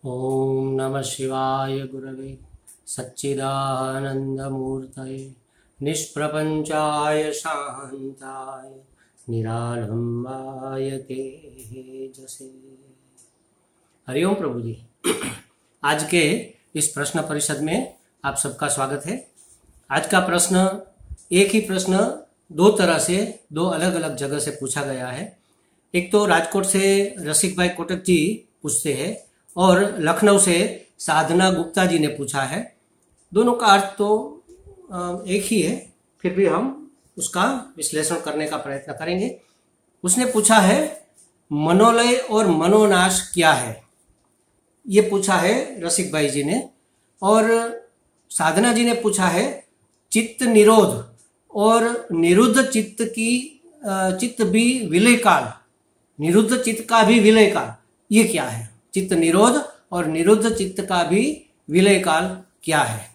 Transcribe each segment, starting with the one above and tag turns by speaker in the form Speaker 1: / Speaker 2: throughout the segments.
Speaker 1: ओम नमः शिवाय गुरवे सच्चिदानंदमूर्तये निष्प्रपंचाय शांताय निरालंबाय तेजसे। हरिओम प्रभु जी। आज के इस प्रश्न परिषद में आप सबका स्वागत है। आज का प्रश्न एक ही प्रश्न दो तरह से दो अलग अलग जगह से पूछा गया है। एक तो राजकोट से रसिक भाई कोटक जी पूछते हैं और लखनऊ से साधना गुप्ता जी ने पूछा है। दोनों का अर्थ तो एक ही है, फिर भी हम उसका विश्लेषण करने का प्रयत्न करेंगे। उसने पूछा है मनोलय और मनोनाश क्या है, ये पूछा है रसिक भाई जी ने। और साधना जी ने पूछा है चित्त निरोध और निरुद्ध चित्त की चित्त भी विलय काल, निरुद्ध चित्त का भी विलय काल ये क्या है। चित्त निरोध और निरुद्ध चित्त का भी विलय काल क्या है।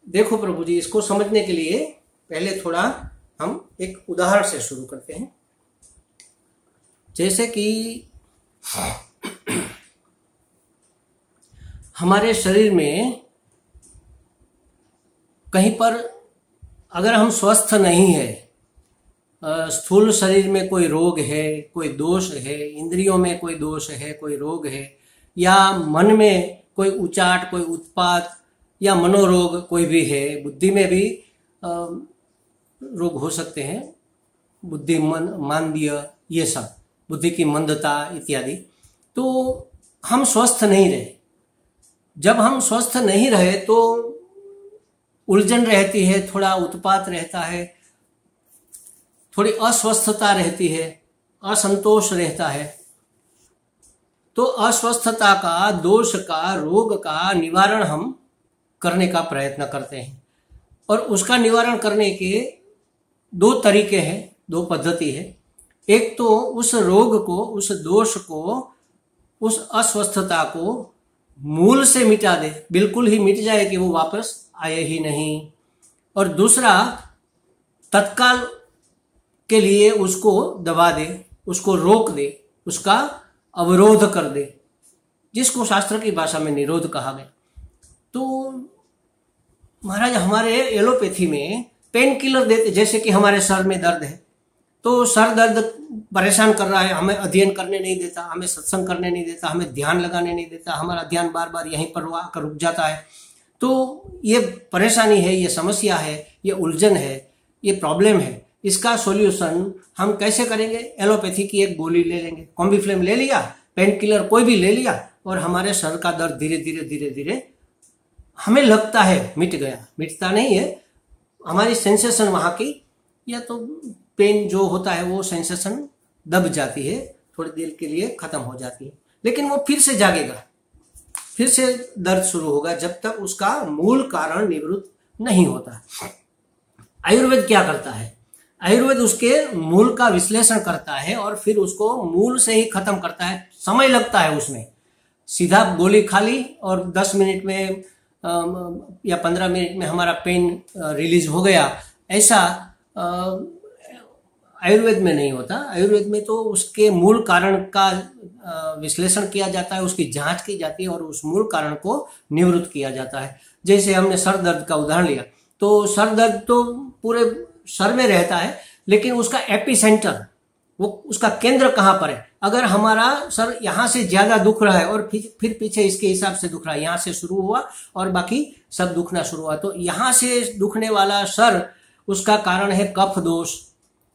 Speaker 1: देखो प्रभु जी, इसको समझने के लिए पहले थोड़ा हम एक उदाहरण से शुरू करते हैं। जैसे कि हमारे शरीर में कहीं पर अगर हम स्वस्थ नहीं है, स्थूल शरीर में कोई रोग है, कोई दोष है, इंद्रियों में कोई दोष है, कोई रोग है, या मन में कोई उचाट, कोई उत्पात या मनोरोग कोई भी है, बुद्धि में भी रोग हो सकते हैं, बुद्धि मांद्य, ये सब बुद्धि की मंदता इत्यादि। तो हम स्वस्थ नहीं रहे। जब हम स्वस्थ नहीं रहे तो उलझन रहती है, थोड़ा उत्पात रहता है, थोड़ी अस्वस्थता रहती है, असंतोष रहता है। तो अस्वस्थता का, दोष का, रोग का निवारण हम करने का प्रयत्न करते हैं। और उसका निवारण करने के दो तरीके हैं, दो पद्धति है। एक तो उस रोग को, उस दोष को, उस अस्वस्थता को मूल से मिटा दे, बिल्कुल ही मिट जाए कि वो वापस आए ही नहीं। और दूसरा तत्काल के लिए उसको दबा दे, उसको रोक दे, उसका अवरोध कर दे, जिसको शास्त्र की भाषा में निरोध कहा गया। तो महाराज हमारे एलोपैथी में पेन किलर देते, जैसे कि हमारे सर में दर्द है तो सर दर्द परेशान कर रहा है, हमें अध्ययन करने नहीं देता, हमें सत्संग करने नहीं देता, हमें ध्यान लगाने नहीं देता, हमारा ध्यान बार बार यहीं पर आकर रुक जाता है। तो ये परेशानी है, ये समस्या है, ये उलझन है, ये प्रॉब्लम है। इसका सॉल्यूशन हम कैसे करेंगे? एलोपैथी की एक गोली ले लेंगे, कॉम्बिफ्लेम ले लिया, पेन किलर कोई भी ले लिया, और हमारे सर का दर्द धीरे धीरे धीरे धीरे हमें लगता है मिट गया। मिटता नहीं है, हमारी सेंसेशन वहां की, या तो पेन जो होता है वो सेंसेशन दब जाती है, थोड़ी देर के लिए खत्म हो जाती है, लेकिन वो फिर से जागेगा, फिर से दर्द शुरू होगा, जब तक उसका मूल कारण निवृत्त नहीं होता। आयुर्वेद क्या करता है? आयुर्वेद उसके मूल का विश्लेषण करता है और फिर उसको मूल से ही खत्म करता है। समय लगता है उसमें, सीधा गोली खा ली और 10 मिनट में या 15 मिनट में हमारा पेन रिलीज हो गया, ऐसा आयुर्वेद में नहीं होता। आयुर्वेद में तो उसके मूल कारण का विश्लेषण किया जाता है, उसकी जांच की जाती है और उस मूल कारण को निवृत्त किया जाता है। जैसे हमने सर दर्द का उदाहरण लिया, तो सर दर्द तो पूरे सर में रहता है, लेकिन उसका एपिसेंटर, वो उसका केंद्र कहाँ पर है? अगर हमारा सर यहाँ से ज्यादा दुख रहा है और फिर पीछे इसके हिसाब से दुख रहा है, यहाँ से शुरू हुआ और बाकी सब दुखना शुरू हुआ, तो यहाँ से दुखने वाला सर, उसका कारण है कफ दोष।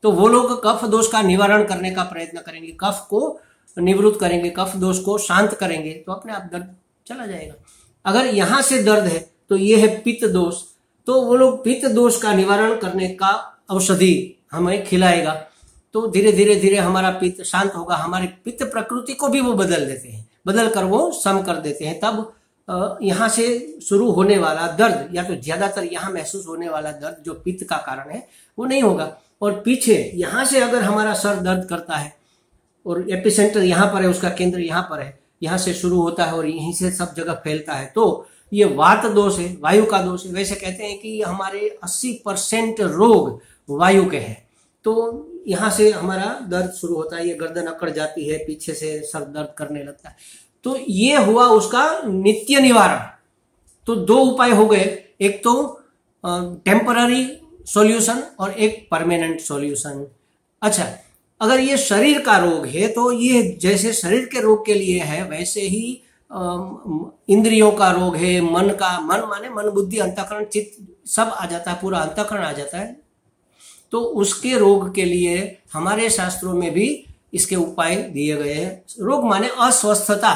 Speaker 1: तो वो लोग कफ दोष का निवारण करने का प्रयत्न करेंगे, कफ को निवृत्त करेंगे, कफ दोष को शांत करेंगे, तो अपने आप दर्द चला जाएगा। अगर यहाँ से दर्द है तो ये है पित्त दोष, तो वो लोग पित्त दोष का निवारण करने का औषधि हमें खिलाएगा, तो धीरे धीरे धीरे हमारा पित्त शांत होगा। हमारी पित्त प्रकृति को भी वो बदल देते हैं, बदल कर वो सम कर देते हैं। तब यहाँ से शुरू होने वाला दर्द, या तो ज्यादातर यहाँ महसूस होने वाला दर्द जो पित्त का कारण है, वो नहीं होगा। और पीछे यहाँ से अगर हमारा सर दर्द करता है और एपिसेंटर यहाँ पर है, उसका केंद्र यहाँ पर है, यहाँ से शुरू होता है और यहीं से सब जगह फैलता है, तो ये वात दोष है, वायु का दोष है। वैसे कहते हैं कि हमारे 80% रोग वायु के हैं। तो यहाँ से हमारा दर्द शुरू होता है, ये गर्दन अकड़ जाती है, पीछे से सर दर्द करने लगता है। तो ये हुआ उसका नित्य निवारण। तो दो उपाय हो गए, एक तो टेम्पररी सॉल्यूशन और एक परमानेंट सॉल्यूशन। अच्छा, अगर ये शरीर का रोग है तो ये जैसे शरीर के रोग के लिए है, वैसे ही इंद्रियों का रोग है, मन का, मन माने मन बुद्धि अंतःकरण चित्त सब आ जाता है, पूरा अंतःकरण आ जाता है। तो उसके रोग के लिए हमारे शास्त्रों में भी इसके उपाय दिए गए हैं। रोग माने अस्वस्थता,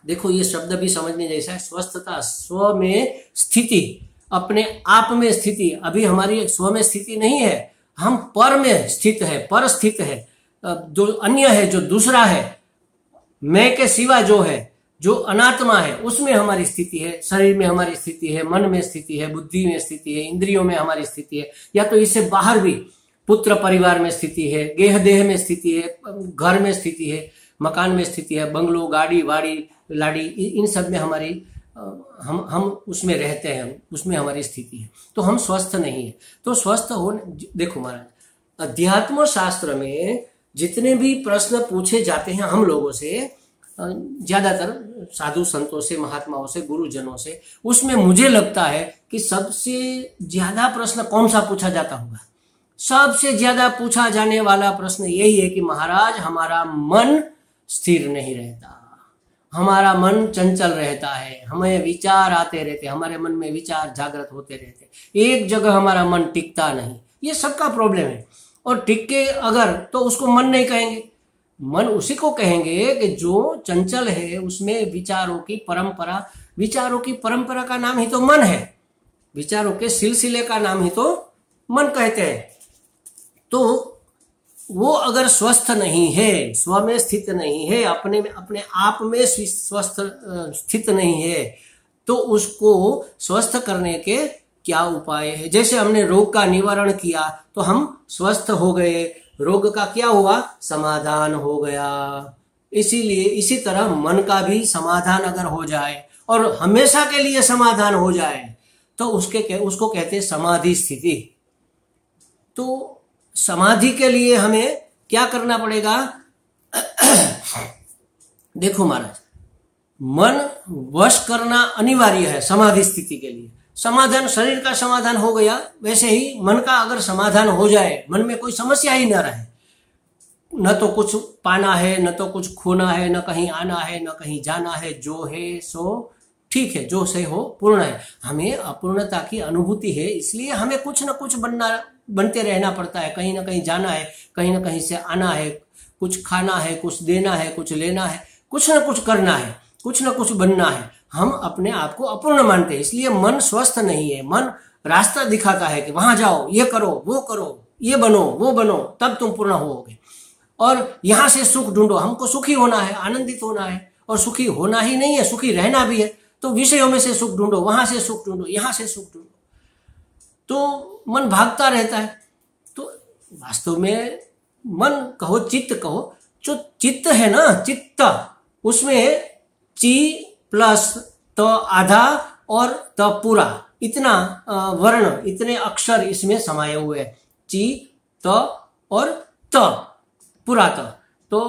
Speaker 1: देखो ये शब्द भी समझने जैसा है। स्वस्थता, स्व में स्थिति, अपने आप में स्थिति। अभी हमारी स्व में स्थिति नहीं है, हम पर में स्थित है, पर स्थित है, जो अन्य है, जो दूसरा है, मैं के सिवा जो है, जो अनात्मा है, उसमें हमारी स्थिति है। शरीर में हमारी स्थिति है, मन में स्थिति है, बुद्धि में स्थिति है, इंद्रियों में हमारी स्थिति है, या तो इससे बाहर भी पुत्र परिवार में स्थिति है, गेह देह में स्थिति है, घर में स्थिति है, मकान में स्थिति है, बंगलो, गाड़ी वाड़ी लाड़ी, इन सब में हमारी हम उसमें रहते हैं, उसमें हमारी स्थिति है। तो हम स्वस्थ नहीं है। तो स्वस्थ हो, देखो महाराज, अध्यात्म शास्त्र में जितने भी प्रश्न पूछे जाते हैं हम लोगों से, ज्यादातर साधु संतों से, महात्माओं से, गुरुजनों से, उसमें मुझे लगता है कि सबसे ज्यादा प्रश्न कौन सा पूछा जाता होगा? सबसे ज्यादा पूछा जाने वाला प्रश्न यही है कि महाराज हमारा मन स्थिर नहीं रहता, हमारा मन चंचल रहता है, हमें विचार आते रहते, हमारे मन में विचार जागृत होते रहते, एक जगह हमारा मन टिकता नहीं। ये सबका प्रॉब्लम है। और टिके अगर तो उसको मन नहीं कहेंगे, मन उसी को कहेंगे कि जो चंचल है, उसमें विचारों की परंपरा, विचारों की परंपरा का नाम ही तो मन है, विचारों के सिलसिले का नाम ही तो मन कहते हैं। तो वो अगर स्वस्थ नहीं है, स्व में स्थित नहीं है, अपने आप में स्वस्थ स्थित नहीं है, तो उसको स्वस्थ करने के क्या उपाय है? जैसे हमने रोग का निवारण किया तो हम स्वस्थ हो गए, रोग का क्या हुआ? समाधान हो गया। इसीलिए इसी तरह मन का भी समाधान अगर हो जाए और हमेशा के लिए समाधान हो जाए तो उसको कहते हैं समाधि स्थिति। तो समाधि के लिए हमें क्या करना पड़ेगा? देखो महाराज, मन वश करना अनिवार्य है समाधि स्थिति के लिए। समाधान, शरीर का समाधान हो गया, वैसे ही मन का अगर समाधान हो जाए, मन में कोई समस्या ही न रहे, न तो कुछ पाना है, न तो कुछ खोना है, न कहीं आना है, न कहीं जाना है, जो है सो ठीक है, जो से हो पूर्ण है। हमें अपूर्णता की अनुभूति है, इसलिए हमें कुछ न कुछ बनते रहना पड़ता है, कहीं ना कहीं जाना है, कहीं ना कहीं से आना है, कुछ खाना है, कुछ देना है, कुछ लेना है, कुछ ना कुछ करना है, कुछ ना कुछ बनना है। हम अपने आप को अपूर्ण मानते हैं, इसलिए मन स्वस्थ नहीं है। मन रास्ता दिखाता है कि वहां जाओ, ये करो, वो करो, ये बनो, वो बनो, तब तुम पूर्ण होगे। और यहां से सुख ढूंढो, हमको सुखी होना है, आनंदित होना है, और सुखी होना ही नहीं है, सुखी रहना भी है। तो विषयों में से सुख ढूंढो, वहां से सुख ढूंढो, यहां से सुख ढूंढो, तो मन भागता रहता है। तो वास्तव में मन कहो, चित्त कहो, जो चित्त है ना, चित्त, उसमें ची प्लस त आधा और त पूरा, इतना वर्ण, इतने अक्षर इसमें समाये हुए हैं। ची, त और त, पूरा त। तो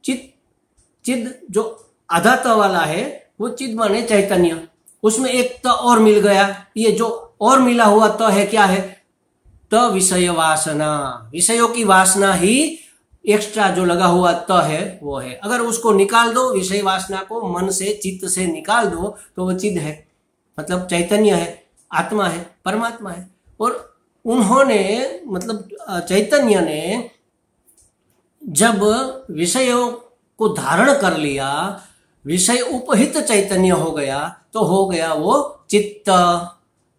Speaker 1: चिद जो आधा त वाला है वो चिद माने चैतन्य, उसमें एक त और मिल गया। ये जो और मिला हुआ त है, क्या है? त विषय वासना, विषयों की वासना ही एक्स्ट्रा जो लगा हुआ त है वो है। अगर उसको निकाल दो, विषय वासना को मन से, चित्त से निकाल दो, तो वो चिद है, मतलब चैतन्य है, आत्मा है, परमात्मा है। और उन्होंने, मतलब चैतन्य ने जब विषयों को धारण कर लिया, विषय उपहित चैतन्य हो गया, तो हो गया वो चित्त।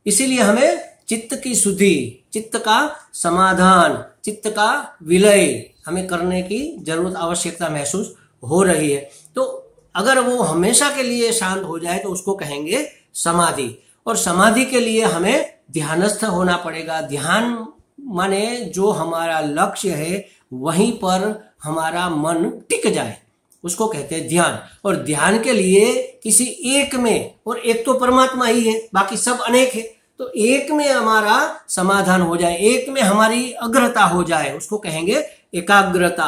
Speaker 1: इसीलिए हमें चित्त की शुद्धि, चित्त का समाधान, चित्त का विलय हमें करने की जरूरत, आवश्यकता महसूस हो रही है। तो अगर वो हमेशा के लिए शांत हो जाए तो उसको कहेंगे समाधि। और समाधि के लिए हमें ध्यानस्थ होना पड़ेगा। ध्यान माने जो हमारा लक्ष्य है वहीं पर हमारा मन टिक जाए, उसको कहते हैं ध्यान। और ध्यान के लिए किसी एक में, और एक तो परमात्मा ही है, बाकी सब अनेक है, तो एक में हमारा समाधान हो जाए, एक में हमारी अग्रता हो जाए, उसको कहेंगे एकाग्रता।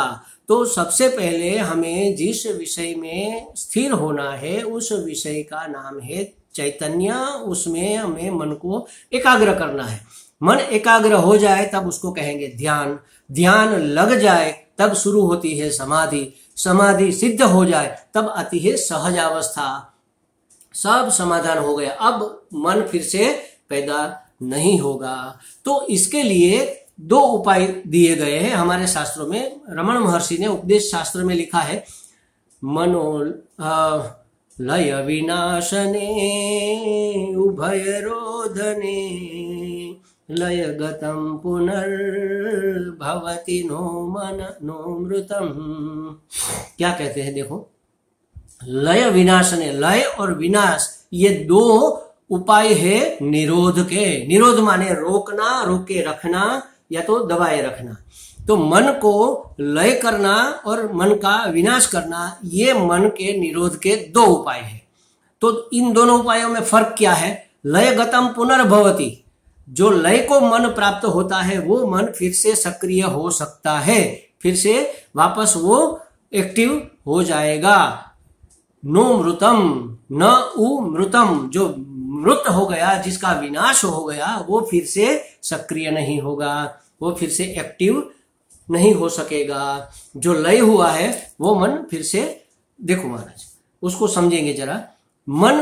Speaker 1: तो सबसे पहले हमें जिस विषय में स्थिर होना है उस विषय का नाम है चैतन्य, उसमें हमें मन को एकाग्र करना है। मन एकाग्र हो जाए तब उसको कहेंगे ध्यान, ध्यान लग जाए तब शुरू होती है समाधि, समाधि सिद्ध हो जाए तब आती है सहज अवस्था। सब समाधान हो गया, अब मन फिर से पैदा नहीं होगा। तो इसके लिए दो उपाय दिए गए हैं हमारे शास्त्रों में। रमण महर्षि ने उपदेश शास्त्र में लिखा है, मनो लय विनाशने उभय रोधने लय गतम पुनर्भवति नो मन नो मृतम। क्या कहते हैं देखो, लय विनाशने, लय और विनाश ये दो उपाय है निरोध के। निरोध माने रोकना, रोके रखना या तो दबाए रखना। तो मन को लय करना और मन का विनाश करना, ये मन के निरोध के दो उपाय है। तो इन दोनों उपायों में फर्क क्या है? लय गतम पुनर्भवति, जो लय को मन प्राप्त होता है वो मन फिर से सक्रिय हो सकता है, फिर से वापस वो एक्टिव हो जाएगा। नो मृतम, न उ मृतम, जो मृत हो गया, जिसका विनाश हो गया, वो फिर से सक्रिय नहीं होगा, वो फिर से एक्टिव नहीं हो सकेगा। जो लय हुआ है वो मन फिर से, देखो महाराज उसको समझेंगे जरा। मन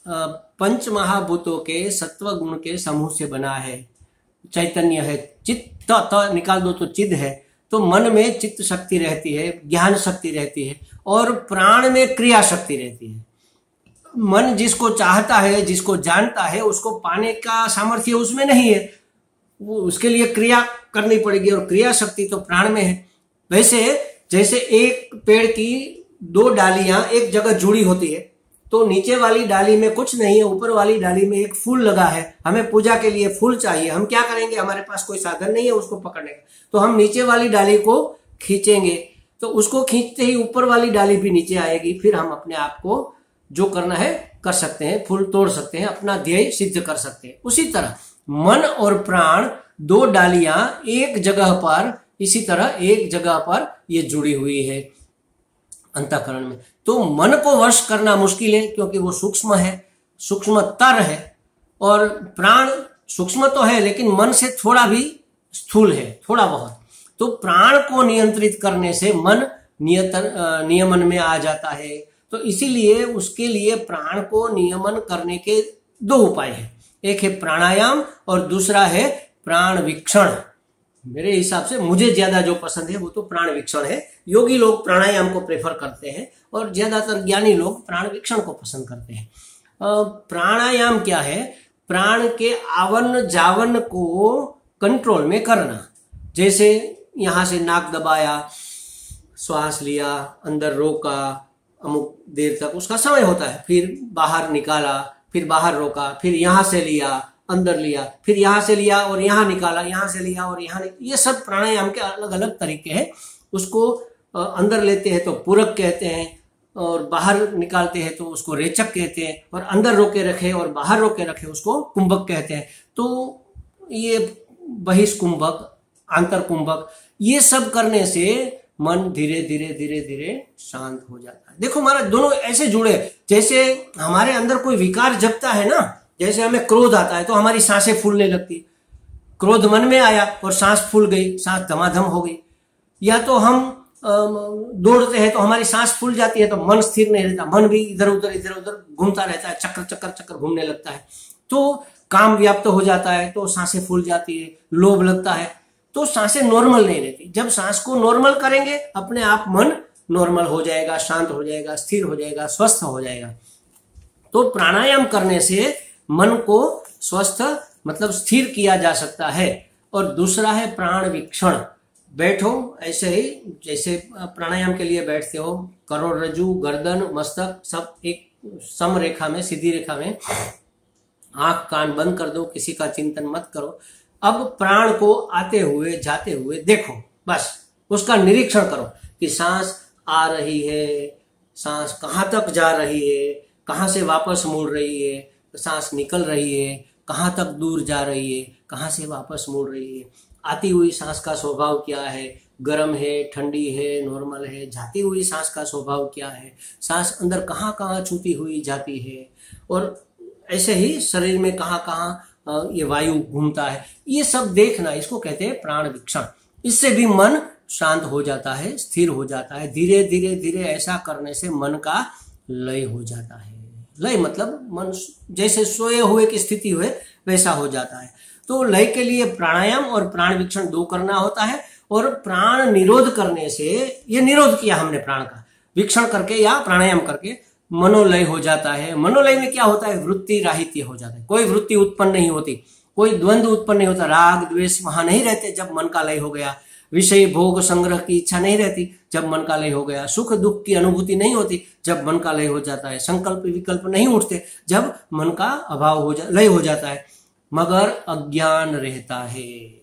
Speaker 1: पंच महाभूतों के सत्व गुण के समूह से बना है, चैतन्य है। चित्त त निकाल दो तो चिद है, तो मन में चित्त शक्ति रहती है, ज्ञान शक्ति रहती है और प्राण में क्रिया शक्ति रहती है। मन जिसको चाहता है, जिसको जानता है, उसको पाने का सामर्थ्य उसमें नहीं है, वो उसके लिए क्रिया करनी पड़ेगी और क्रिया शक्ति तो प्राण में है। वैसे जैसे एक पेड़ की दो डालियां एक जगह जुड़ी होती है, तो नीचे वाली डाली में कुछ नहीं है, ऊपर वाली डाली में एक फूल लगा है, हमें पूजा के लिए फूल चाहिए, हम क्या करेंगे? हमारे पास कोई साधन नहीं है उसको पकड़ने का, तो हम नीचे वाली डाली को खींचेंगे, तो उसको खींचते ही ऊपर वाली डाली भी नीचे आएगी, फिर हम अपने आप को जो करना है कर सकते हैं, फूल तोड़ सकते हैं, अपना ध्येय सिद्ध कर सकते हैं। उसी तरह मन और प्राण दो डालियां एक जगह पर, इसी तरह एक जगह पर ये जुड़ी हुई है अंतःकरण में। तो मन को वश करना मुश्किल है क्योंकि वो सूक्ष्म है, सूक्ष्मतर है, और प्राण सूक्ष्म तो है लेकिन मन से थोड़ा भी स्थूल है, थोड़ा बहुत। तो प्राण को नियंत्रित करने से मन नियमन में आ जाता है। तो इसीलिए उसके लिए प्राण को नियमन करने के दो उपाय हैं, एक है प्राणायाम और दूसरा है प्राण वीक्षण। मेरे हिसाब से मुझे ज्यादा जो पसंद है वो तो प्राण वीक्षण है। योगी लोग प्राणायाम को प्रेफर करते हैं और ज्यादातर ज्ञानी लोग प्राण वीक्षण को पसंद करते हैं। प्राणायाम क्या है? प्राण के आवन जावन को कंट्रोल में करना। जैसे यहां से नाक दबाया, श्वास लिया, अंदर रोका, अमुक देर तक उसका समय होता है, फिर बाहर निकाला, फिर बाहर रोका, फिर यहां से लिया, अंदर लिया, फिर यहां से लिया और यहां निकाला, यहां से लिया और यहां, ये सब प्राणायाम के अलग अलग तरीके हैं। उसको अंदर लेते हैं तो पूरक कहते हैं, और बाहर निकालते हैं तो उसको रेचक कहते हैं, और अंदर रोके रखे और बाहर रोके रखे उसको कुंभक कहते हैं। तो ये बहिष्कुंभक, आंतर कुंभक, ये सब करने से मन धीरे धीरे धीरे धीरे शांत हो जाता है। देखो हमारा दोनों ऐसे जुड़े, जैसे हमारे अंदर कोई विकार जगता है ना, जैसे हमें क्रोध आता है तो हमारी सांसें फूलने लगती, क्रोध मन में आया और सांस फूल गई, सांस धमाधम हो गई। या तो हम दौड़ते हैं तो हमारी सांस फूल जाती है तो मन स्थिर नहीं रहता, मन भी इधर उधर घूमता रहता है, चक्कर चक्कर चक्कर घूमने लगता है। तो काम व्याप्त हो जाता है तो सांसें फूल जाती है, लोभ लगता है तो सांसें नॉर्मल नहीं रहती। जब सांस को नॉर्मल करेंगे अपने आप मन नॉर्मल हो जाएगा, शांत हो जाएगा, स्थिर हो जाएगा, स्वस्थ हो जाएगा। तो प्राणायाम करने से मन को स्वस्थ मतलब स्थिर किया जा सकता है। और दूसरा है प्राण वीक्षण। बैठो ऐसे ही जैसे प्राणायाम के लिए बैठते हो, करोड़रज्जु, गर्दन, मस्तक सब एक सम रेखा में, सीधी रेखा में, आंख कान बंद कर दो, किसी का चिंतन मत करो। अब प्राण को आते हुए जाते हुए देखो, बस उसका निरीक्षण करो कि सांस आ रही है, सांस कहाँ तक जा रही है, कहाँ से वापस मुड़ रही है, सांस निकल रही है, कहाँ तक दूर जा रही है, कहाँ से वापस मुड़ रही है, आती हुई सांस का स्वभाव क्या है, गर्म है, ठंडी है, नॉर्मल है, जाती हुई सांस का स्वभाव क्या है, सांस अंदर कहाँ कहाँ छूती हुई जाती है, और ऐसे ही शरीर में कहाँ कहाँ ये वायु घूमता है, ये सब देखना, इसको कहते हैं प्राण वीक्षण। इससे भी मन शांत हो जाता है, स्थिर हो जाता है। धीरे धीरे धीरे ऐसा करने से मन का लय हो जाता है। लय मतलब मन जैसे सोए हुए की स्थिति हुए वैसा हो जाता है। तो लय के लिए प्राणायाम और प्राण वीक्षण 2 करना होता है। और प्राण निरोध करने से, ये निरोध किया हमने प्राण का, वीक्षण करके या प्राणायाम करके मनोलय हो जाता है। मनोलय में क्या होता है, वृत्ति राहित्य हो जाता है, कोई वृत्ति उत्पन्न नहीं होती, कोई द्वंद्व उत्पन्न नहीं होता, राग द्वेष वहां नहीं रहते जब मन का लय हो गया, विषय भोग संग्रह की इच्छा नहीं रहती जब मन का लय हो गया, सुख दुख की अनुभूति नहीं होती जब मन का लय हो जाता है, संकल्प विकल्प नहीं उठते जब मन का अभाव हो लय हो जाता है। मगर अज्ञान रहता है।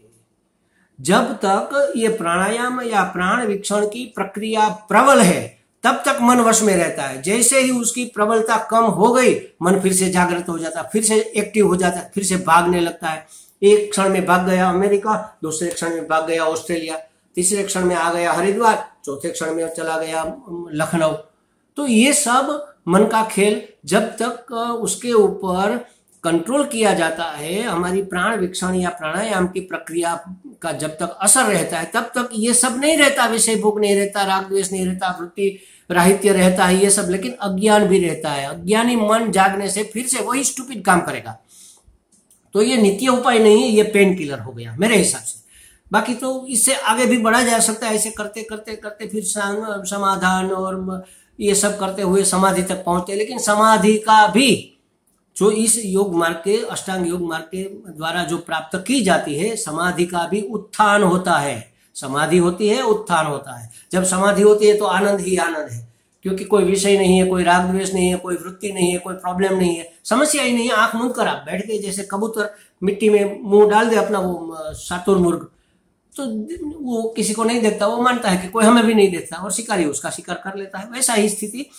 Speaker 1: जब तक ये प्राणायाम या प्राण वीक्षण की प्रक्रिया प्रबल है तब तक मन वश में रहता है। जैसे ही उसकी प्रबलता कम हो गई, मन फिर से जागृत हो जाता है, फिर से एक्टिव हो जाता है, फिर से भागने लगता है। एक क्षण में भाग गया अमेरिका, दूसरे क्षण में भाग गया ऑस्ट्रेलिया, तीसरे क्षण में आ गया हरिद्वार, चौथे क्षण में चला गया लखनऊ। तो ये सब मन का खेल, जब तक उसके ऊपर कंट्रोल किया जाता है, हमारी प्राण वीक्षण या प्राणायाम की प्रक्रिया का जब तक असर रहता है तब तक ये सब नहीं रहता, विषय भोग नहीं रहता, राग द्वेष नहीं रहता, वृत्ति राहित्य रहता है, ये सब। लेकिन अज्ञान भी रहता है। अज्ञानी मन जागने से फिर से वही स्टूपिड काम करेगा। तो ये नित्य उपाय नहीं है, ये पेन किलर हो गया मेरे हिसाब से। बाकी तो इससे आगे भी बढ़ा जा सकता है। ऐसे करते करते करते फिर समाधान और ये सब करते हुए समाधि तक पहुंचते। लेकिन समाधि का भी जो इस योग मार्ग के, अष्टांग योग मार्ग के द्वारा जो प्राप्त की जाती है, समाधि का भी उत्थान होता है। समाधि होती है, उत्थान होता है। जब समाधि होती है तो आनंद ही आनंद है, क्योंकि कोई विषय नहीं है, कोई राग द्वेष नहीं है, कोई वृत्ति नहीं है, कोई प्रॉब्लम नहीं है, समस्या ही नहीं है। आंख मूंद कर आप बैठ गए, जैसे कबूतर मिट्टी में मुंह डाल दे अपना, वो शातुर मुर्ग, तो वो किसी को नहीं देखता, वो मानता है कि कोई हमें भी नहीं देखता, और शिकारी उसका शिकार कर लेता है। वैसा ही स्थिति,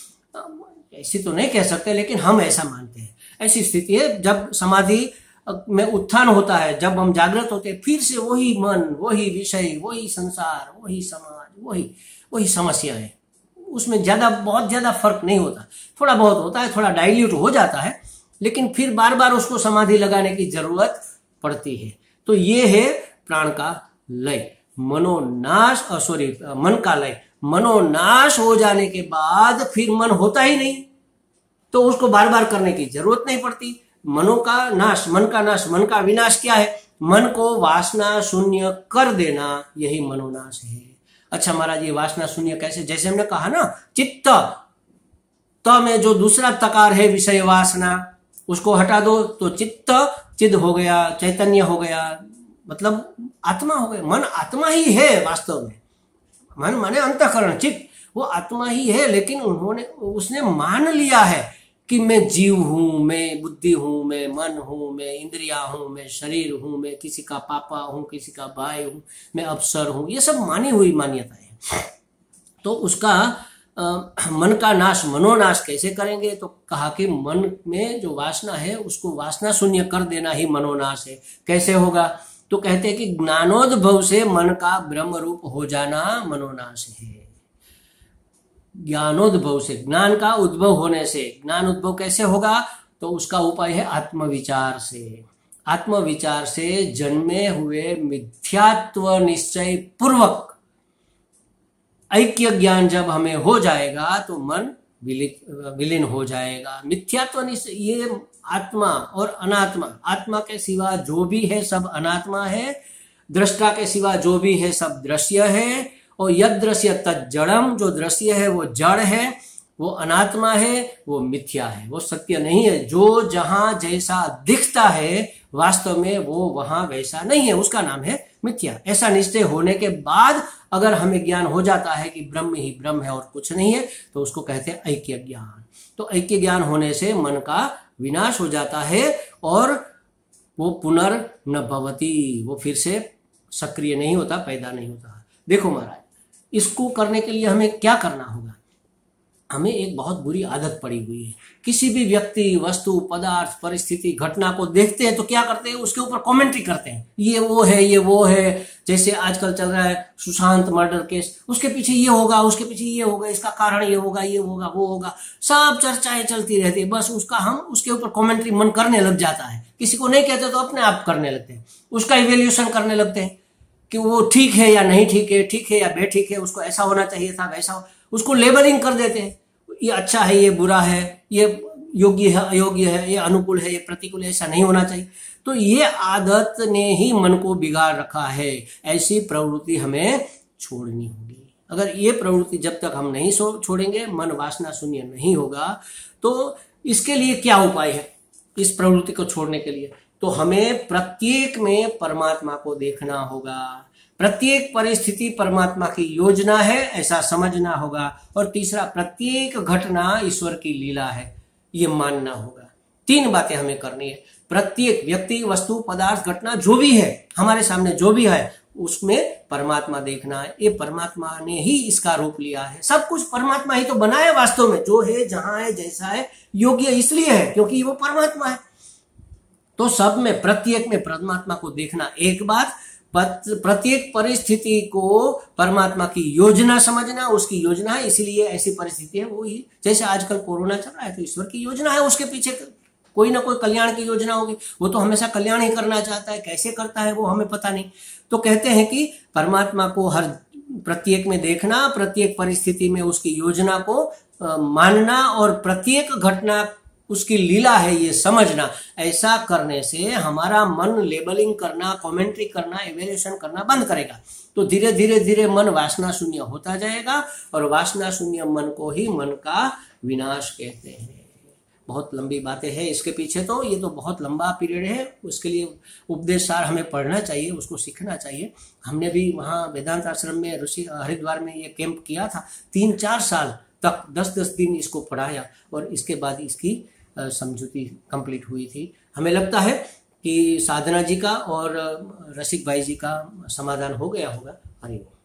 Speaker 1: ऐसी तो नहीं कह सकते लेकिन हम ऐसा मानते हैं, ऐसी स्थिति है। जब समाधि में उत्थान होता है, जब हम जागृत होते हैं, फिर से वही मन, वही विषय, वही संसार, वही समाज, वही समस्या है। उसमें बहुत ज्यादा फर्क नहीं होता, थोड़ा बहुत होता है, थोड़ा डाइल्यूट हो जाता है, लेकिन फिर बार बार उसको समाधि लगाने की जरूरत पड़ती है। तो ये है प्राण का लय, मनोनाश, मन का लय। मनोनाश हो जाने के बाद फिर मन होता ही नहीं, तो उसको बार बार करने की जरूरत नहीं पड़ती। मन का विनाश क्या है? मन को वासना शून्य कर देना, यही मनोनाश है। अच्छा महाराज, ये वासना शून्य कैसे? जैसे हमने कहा ना, चित्त, त में जो दूसरा तकार है विषय वासना, उसको हटा दो तो चित्त, चिद हो गया, चैतन्य हो गया, मतलब आत्मा हो गया। मन आत्मा ही है वास्तव में। मन माने अंतःकरण, चित्त वो आत्मा ही है, लेकिन उसने मान लिया है कि मैं जीव हूं, मैं बुद्धि हूं, मैं मन हूं, मैं इंद्रिया हूं, मैं शरीर हूं, मैं किसी का पापा हूं, किसी का भाई हूं, मैं अवसर हूं। ये सब मानी हुई मान्यता है। तो उसका मन का नाश, मनोनाश कैसे करेंगे? तो कहा कि मन में जो वासना है उसको वासना शून्य कर देना ही मनोनाश है। कैसे होगा? तो कहते हैं कि ज्ञानोद्भव से मन का ब्रह्म रूप हो जाना मनोनाश है। ज्ञानोद्भव से, ज्ञान का उद्भव होने से, ज्ञान उद्भव कैसे होगा? तो उसका उपाय है आत्मविचार से। आत्मविचार से जन्मे हुए मिथ्यात्व निश्चय पूर्वक ऐक्य ज्ञान जब हमें हो जाएगा तो मन विलीन हो जाएगा। मिथ्यात्व निश्चय, ये आत्मा और अनात्मा, आत्मा के सिवा जो भी है सब अनात्मा है, दृष्टा के सिवा जो भी है सब दृश्य है, और यद दृश्य तद जड़म, जो दृश्य है वो जड़ है, वो अनात्मा है, वो मिथ्या है, वो सत्य नहीं है। जो जहां जैसा दिखता है वास्तव में वो वहां वैसा नहीं है, उसका नाम है मिथ्या। ऐसा निश्चय होने के बाद अगर हमें ज्ञान हो जाता है कि ब्रह्म ही ब्रह्म है और कुछ नहीं है, तो उसको कहते हैं ऐक्य ज्ञान। तो ऐक्य ज्ञान होने से मन का विनाश हो जाता है और वो पुनर्न भवति, वो फिर से सक्रिय नहीं होता, पैदा नहीं होता। देखो महाराज, इसको करने के लिए हमें क्या करना होगा? हमें एक बहुत बुरी आदत पड़ी हुई है। किसी भी व्यक्ति, वस्तु, पदार्थ, परिस्थिति, घटना को देखते हैं तो क्या करते हैं, उसके ऊपर कमेंट्री करते हैं, ये वो है, ये वो है। जैसे आजकल चल रहा है सुशांत मर्डर केस, उसके पीछे ये होगा, उसके पीछे ये होगा, इसका कारण ये होगा, ये होगा, वो होगा, सब चर्चाएं चलती रहती है। बस हम उसके ऊपर कमेंट्री मन करने लग जाता है। किसी को नहीं कहते तो अपने आप करने लगते हैं, उसका इवेल्यूशन करने लगते हैं कि वो ठीक है या नहीं ठीक है या बेठीक है, उसको ऐसा होना चाहिए था, वैसा, उसको लेबलिंग कर देते हैं, ये अच्छा है, ये बुरा है, ये योग्य है, अयोग्य है, ये अनुकूल है, ये प्रतिकूल है, ऐसा नहीं होना चाहिए। तो ये आदत ने ही मन को बिगाड़ रखा है। ऐसी प्रवृत्ति हमें छोड़नी होगी। अगर ये प्रवृत्ति जब तक हम नहीं छोड़ेंगे, मन वासना शून्य नहीं होगा, तो इसके लिए क्या उपाय है इस प्रवृत्ति को छोड़ने के लिए? तो हमें प्रत्येक में परमात्मा को देखना होगा, प्रत्येक परिस्थिति परमात्मा की योजना है ऐसा समझना होगा, और तीसरा, प्रत्येक घटना ईश्वर की लीला है ये मानना होगा। 3 बातें हमें करनी है। प्रत्येक व्यक्ति, वस्तु, पदार्थ, घटना जो भी है हमारे सामने, जो भी है उसमें परमात्मा देखना है। ये परमात्मा ने ही इसका रूप लिया है। सब कुछ परमात्मा ही तो बनाया वास्तव में, जो है, जहां है, जैसा है, योग्य इसलिए है क्योंकि वो परमात्मा है। तो सब में, प्रत्येक में परमात्मा को देखना एक बात, प्रत्येक परिस्थिति को परमात्मा की योजना समझना, उसकी योजना है इसलिए ऐसी परिस्थिति है वो ही। जैसे आजकल कोरोना चल रहा है तो ईश्वर की योजना है, उसके पीछे कोई ना कोई कल्याण की योजना होगी। वो तो हमेशा कल्याण ही करना चाहता है, कैसे करता है वो हमें पता नहीं। तो कहते हैं कि परमात्मा को हर प्रत्येक में देखना, प्रत्येक परिस्थिति में उसकी योजना को मानना, और प्रत्येक घटना उसकी लीला है ये समझना। ऐसा करने से हमारा मन लेबलिंग करना, कमेंट्री करना, इवेल्यूशन करना बंद करेगा। तो धीरे धीरे धीरे मन वासना शून्य होता जाएगा, और वासना शून्य मन को ही मन का विनाश कहते हैं। बहुत लंबी बातें हैं इसके पीछे, तो ये तो बहुत लंबा पीरियड है। उसके लिए उपदेश सार हमें पढ़ना चाहिए, उसको सीखना चाहिए। हमने भी वहाँ वेदांत आश्रम में ऋषि हरिद्वार में ये कैंप किया था। 3-4 साल तक 10-10 दिन इसको पढ़ाया, और इसके बाद इसकी समझौती कंप्लीट हुई थी। हमें लगता है कि साधना जी का और रसिक भाई जी का समाधान हो गया होगा। हरि ओम।